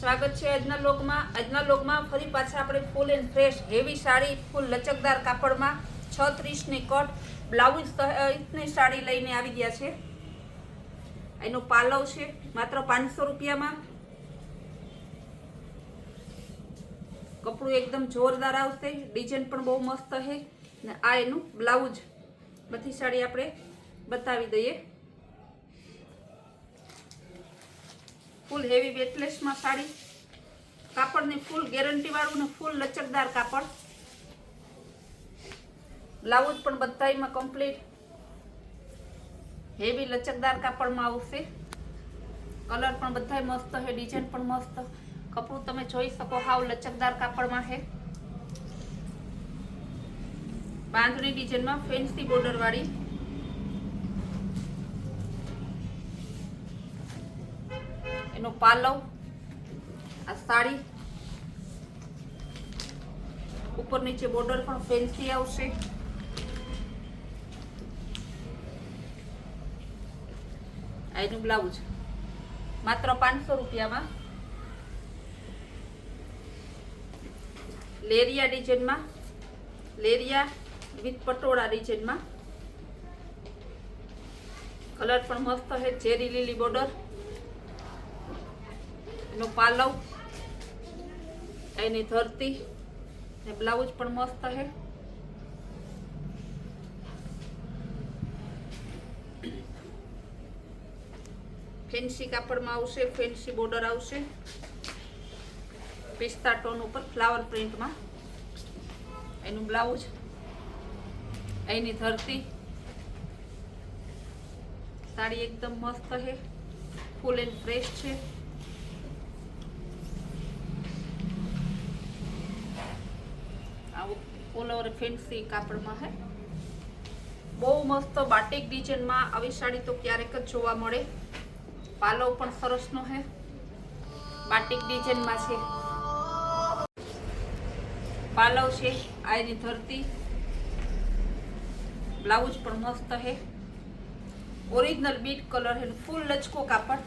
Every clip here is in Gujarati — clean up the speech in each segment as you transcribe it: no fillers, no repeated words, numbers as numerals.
સ્વાગત છે આજના લોકમાં ફરી પાછા આપણે full and fresh heavy sari full લચકદાર કાપડમાં 630 ની કટ બ્લાઉઝ સહિતની સાડી લઈને આવી ગયા છે। એનો પાલવ છે માત્ર 500 રૂપિયામાં। કપડું એકદમ જોરદાર આવશે, ડિઝાઇન પણ બહુ મસ્ત છે ને આ એનું બ્લાઉઝ। બધી સાડી આપણે બતાવી દઈએ। फूल हेवी वेटलेस में साड़ी कापड़ ने फूल गेरंटी वाळू ने फूल लचकदार कापड़। ब्लाउज पण बधाई में कम्प्लीट हेवी लचकदार कापड़ में आवशे। कलर पण बधाई मस्त है, डिजाइन पण मस्त। कपड़ू तमे जोई सको हाव लचकदार कापड़ में है। बांधणी डिजाइन में फैंसी बॉर्डर वाली एनो पालव आ साड़ी ऊपर नीचे बॉर्डर पण फैंसी आवशे। आनु ब्लाउज मात्र 500 रुपया में लेरिया डिजाइन में, लेरिया विथ पटोड़ा डिजाइन में। कलर पण मस्त है, चेरी लीली बॉर्डर एनो पालव एनी धरती ने ब्लाउज पण मस्त है। फैंसी कापड़ में आवशे, फैंसी बॉर्डर आवशे। पिस्ता टोन ऊपर फ्लावर प्रिंट में एनु ब्लाउज एनी धरती। साड़ी एकदम मस्त है, फूल एंड फ्रेश है। ऑल ओवर फैंसी कापड़ में है, बहु मस्त बाटिक डिजाइन में आवी साड़ी तो क्यारेक ज जोवा मळे। पालव पण सरसनो है, बाटिक डिजाइन में छे। पालव छे आनी धरती, ब्लाउज पण मस्त है। ओरिजिनल बीट कलर है, फूल लचको कापड़,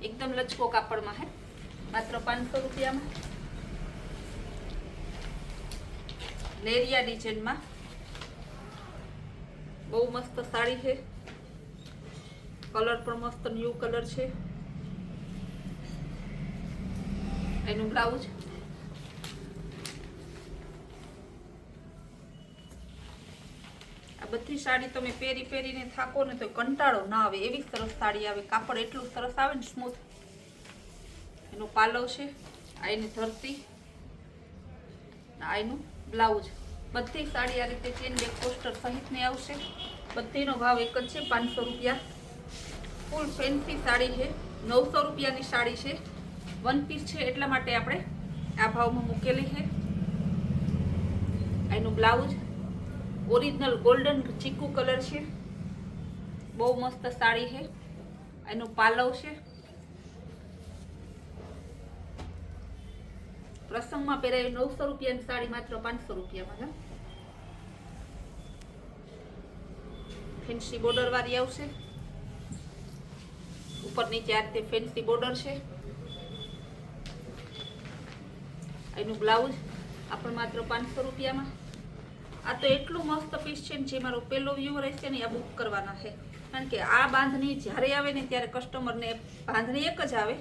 एकदम लचको कापड़ में है। मात्र 500 रुपया में लेरिया डिजाइन में बहु मस्त साड़ी है। कलर पर मस्त न्यू कलर है। एनु ब्लाउज आ बधी साड़ी तमे पेरी पेरीने थाको ने तो कंटाळो ना आवे एवी सरस साड़ी आवे। कापड़ एटलुं सरस आवे ने स्मूथ। एनो पालव छे, आ एनी धरती, आ एनु ब्लाउज। बधी साड़ी आ रीते चेन बेक पोस्टर सहित ने आवशे। बधीनो भाव एक ज छे, 500 रुपया। फूल फैंसी साड़ी है, 900 रुपया की साड़ी है। वन पीस है एटला माटे आपणे आ भाव में मूकेली है। एनु ब्लाउज ओरिजिनल गोल्डन चीकू कलर है, बहुत मस्त साड़ी है। एनु पालव है, प्रसंग में पहरावी 900 रुपया की साड़ी मात्र 500 रुपया में। फैंसी बॉर्डर वाली आवशे, ऊपर नीचे आ रीते फैंसी बॉर्डर है। एनु ब्लाउज आपण मात्र 500 रुपया में। आ तो एटलू मस्त पीस है, जे मारो पहलो व्यू रहेशे ने आ बुक करवाना है। कारण के आ बांधणी ज्यारे आवे ने त्यारे कस्टमर ने बांधणी एक ज आवे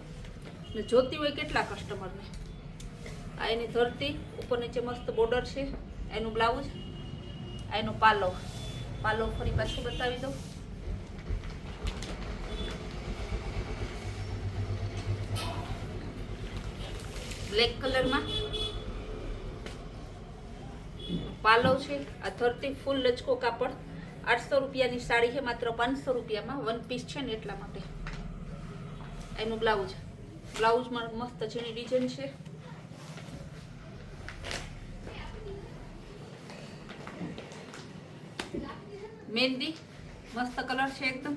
ने जोती होय केटला कस्टमर ने। आ एनी धरती, ऊपर नीचे मस्त बॉर्डर है। एनु ब्लाउज, एनु पालव। पालव फरी पाछું बतावी दो। ब्लैक कलर में पालव है, आ धरती फूल लचको कापड़। 800 रुपया की साड़ी है, मात्र 500 रुपया में। वन पीस है ने एटला माटे। एनु ब्लाउज, ब्लाउज में मस्त झीणी डिजाइन है। मेहंदी मस्त कलर है एकदम।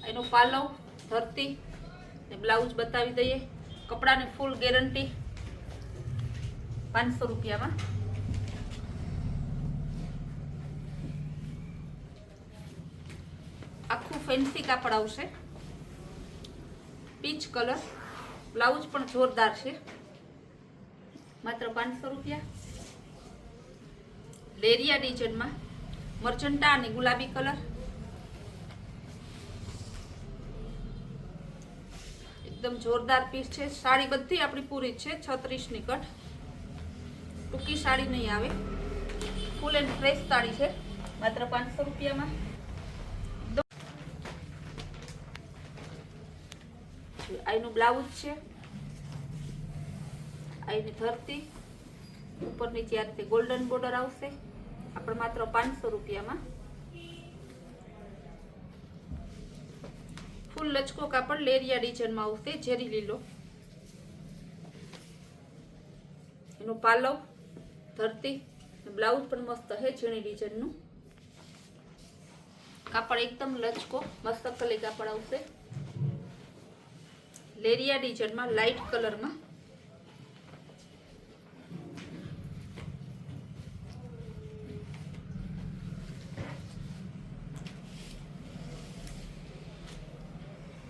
एनो पालव, धरती ने ब्लाउज बतावी दઈએ। कपड़ा ने फूल गेरंटी, 500 रुपया में। आखू फैंसी कापड़ आवशे। पीच कलर બ્લાઉઝ પણ જોરદાર છે, માત્ર 500 રૂપિયા. લેરિયા ડિઝાઇનમાં મર્ચન્ટા અને ગુલાબી કલર, એકદમ જોરદાર પીસ છે. સાડી બધી આપણી પૂરી છે, 36ની કટ, ટૂંકી સાડી નહીં આવે, ફૂલ એન્ડ ફ્રેશ સાડી છે, માત્ર 500 રૂપિયામાં. આનું બ્લાઉઝ છે, આની ધરતી ઉપર નીચે આ રીતે ગોલ્ડન બોર્ડર આવશે, આપણે માત્ર 500 રૂપિયામાં. ફૂલ લચકો કાપડ લેરિયા ડિઝાઇનમાં આવશે, ઝેરી લીલો. એનું પાલવ, ધરતી, બ્લાઉઝ પણ મસ્ત છે, ઝીણી ડિઝાઇનનું. કાપડ એકદમ લચકો મસ્ત કલી કાપડ આવશે, લેરિયા ડિઝાઇનમાં લાઇટ કલરમાં.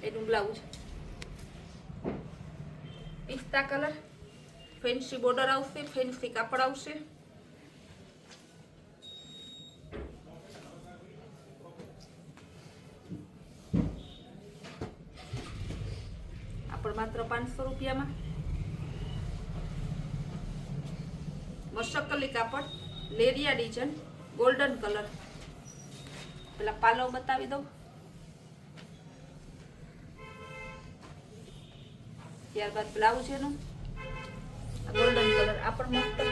એનું બ્લાઉઝ પિસ્તા કલર, ફેન્સી બોર્ડર આવશે, ફેન્સી કાપડ આવશે. આપણે માત્ર 500 રૂપિયામાં. મશકલી કાપડ, લેરિયા ડિઝાઇન, ગોલ્ડન કલર. પેલા પાલવ બતાવી દઉં, ત્યારબાદ બ્લાઉઝ એનું ગોલ્ડન કલર. આ પણ મસ્ત છે,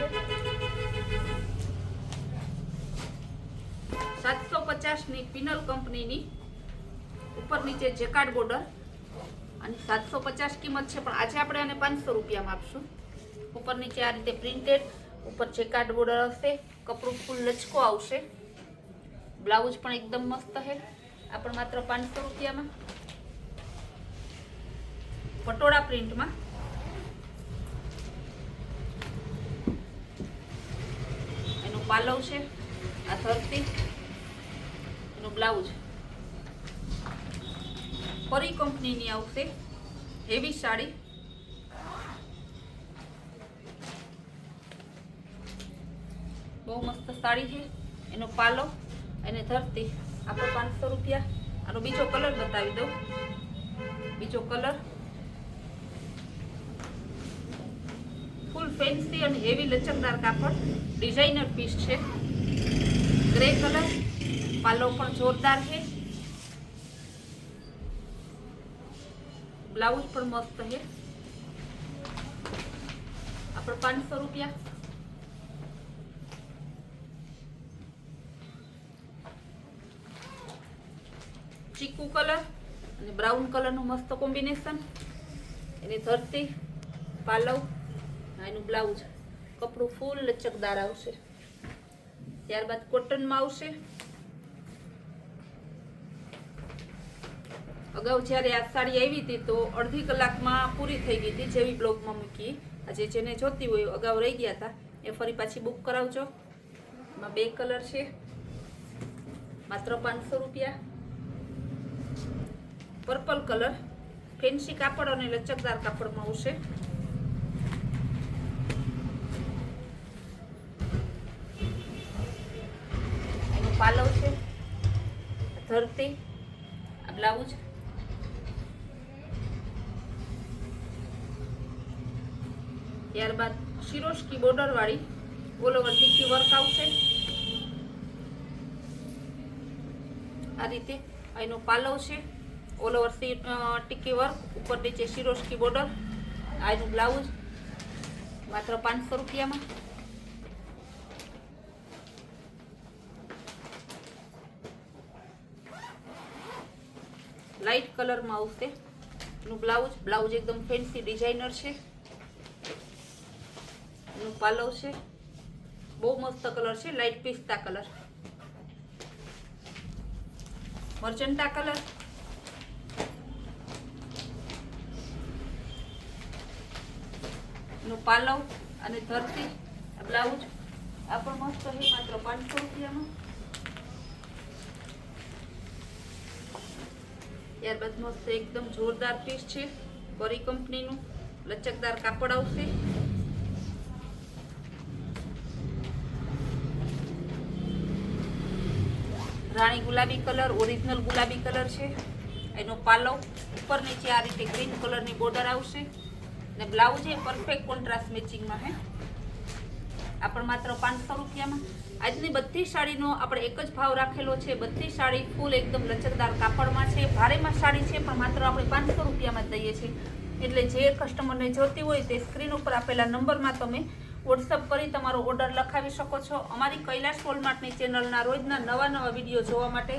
750ની પિનલ કંપનીની ઉપર નીચે જેકાર્ડ બોર્ડર, અને 750 કિંમત છે, પણ આજે આપણે આને 500 રૂપિયામાં આપશું. ઉપર નીચે આ રીતે પ્રિન્ટેડ, ઉપર જેકાર્ડ બોર્ડર હશે, કપડું ફૂલ લચકો આવશે, બ્લાઉઝ પણ એકદમ મસ્ત છે, આ પણ માત્ર 500 રૂપિયામાં. પટોળા પ્રિન્ટમાં એનું પાલવ છે, આ ધરતી, એનું બ્લાઉઝ. પરી કંપનીની આવશે હેવી સાડી, બહુ મસ્ત સાડી છે, એનો પાલવ અને ધરતી, આપણે 500 રૂપિયા. આનો બીજો કલર બતાવી દઉં, બીજો કલર ફૂલ ફેન્સી અને હેવી લચકદાર કાપડ, ડિઝાઇનર પીસ છે, ગ્રે કલર, પાલવ પણ જોરદાર છે, બ્લાઉઝ પણ મસ્ત છે, આપણે 500 રૂપિયા. ચીકુ કલર અને બ્રાઉન કલરનું મસ્ત કોમ્બિનેશન, એની ધરતી, પાલવ, એનું બ્લાઉઝ. કપડું ફૂલ લચકદાર આવશે. ત્યારબાદ કોટનમાં આવશે. અગાઉ જ્યારે આ સાડી આવી હતી તો અડધી કલાકમાં પૂરી થઈ ગઈ હતી, જેવી બ્લોગમાં મૂકી. આજે જેને જોતી હોય, અગાઉ રહી ગયા હતા, એ ફરી પાછી બુક કરાવજો. એમાં 2 કલર છે, માત્ર 500 રૂપિયા. પર્પલ કલર, ફેન્સી કાપડ અને લચકદાર કાપડમાં આવશે. એનો પાલવ છે, ધરતી, આ બ્લાઉઝ. ત્યારબાદ શિરોસ્કી બોર્ડર વાળી ઓલ ઓવર ટીકી વર્ક આવશે, આ રીતે. એનો પાલવ છે, ઓલ ઓવર ટીકી વર્ક, ઉપર નીચે શિરોસ્કી બોર્ડર, આ એનું બ્લાઉઝ, માત્ર 500 રૂપિયામાં. લાઇટ કલરમાં આવશે એનું બ્લાઉઝ. બ્લાઉઝ એકદમ ફેન્સી ડિઝાઇનર છે, એનું પાલવ છે, બહુ મસ્ત કલર છે, લાઇટ પિસ્તા કલર. મર્ચન્ટા કલર, એનું પાલવ અને ધરતી, બ્લાઉઝ. આ પણ મસ્ત છે, માત્ર 500 રૂપિયામાં. ત્યારબાદ મસ્ત એકદમ જોરદાર પીસ છે, પરી કંપનીનું. લચકદાર કાપડ આવશે. રાણી ગુલાબી કલર, ઓરિજિનલ ગુલાબી કલર છે. એનો પાલવ ઉપર નીચે આ રીતે ગ્રીન કલરની બોર્ડર આવશે ને બ્લાઉઝ એ પરફેક્ટ કોન્ટ્રાસ્ટ મેચિંગમાં હે. આ પણ માત્ર 500 રૂપિયામાં. આજની બધી સાડીનો આપણે એક જ ભાવ રાખેલો છે. બધી સાડી ફૂલ એકદમ લચકદાર કાપડમાં છે. ભારેમાં સાડી છે પણ માત્ર આપણે 500 રૂપિયામાં જ દઈએ છીએ. એટલે જે કસ્ટમરને જોતી હોય તે સ્ક્રીન ઉપર આપેલા નંબરમાં તમે વોટ્સઅપ કરી તમારો ઓર્ડર લખાવી શકો છો. અમારી કૈલાશ વોલમાર્ટની ચેનલના રોજના નવા વિડીયો જોવા માટે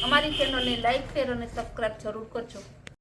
અમારી ચેનલને લાઇક, શેર અને સબસ્ક્રાઈબ જરૂર કરજો.